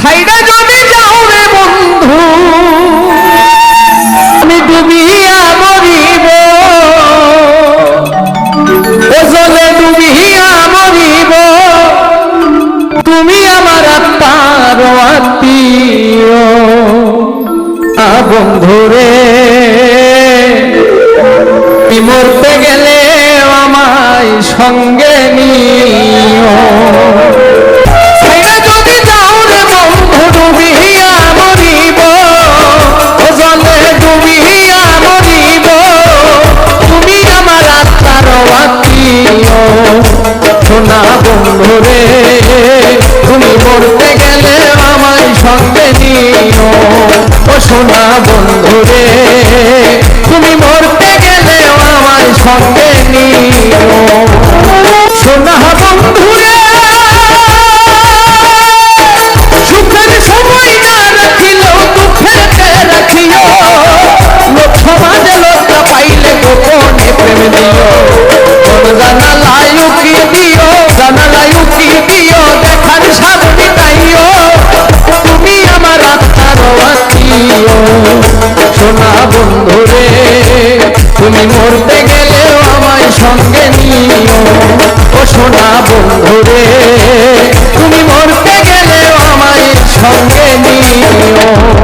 ছাইড়া যদি যাও রে বন্ধু আমি ডুবিয়া মরিব, ও জলে ডুবিয়া মরিব। তুমি আমার আত্মার আত্মীয় বন্ধুরে, মরতে গেলে আমায় সঙ্গে নিও। যদি যাও রে বন্ধু ডুবিয়া মরিব, ও জলে ডুবিয়া মরিব। তুমি আমার আত্মার আত্মীয় সোনা বন্ধুরে, তুমি মরতে গেলে আমায় সঙ্গে নিও। ও সোনা বন্ধুরে, তুমি মরতে গেলে আমায় সঙ্গে নিও। সোনা বন্ধুরে, সুখের সময় না রাখিলেও দুঃখেতে রাখিও। লোক সমাজে লোকটা পাইলে গোপনে প্রেম দিও। জানালায় উকি দিও, জানালায় উকি দিও, দেখার সামনে তাইও। তুমি আমার আত্মার আত্মীয় সোনা বন্ধুরে, তুমি মরতে গেলেও আমায় সঙ্গে নিও। ও সোনা বন্ধুরে, তুমি মরতে গেলেও আমায় সঙ্গে নিও।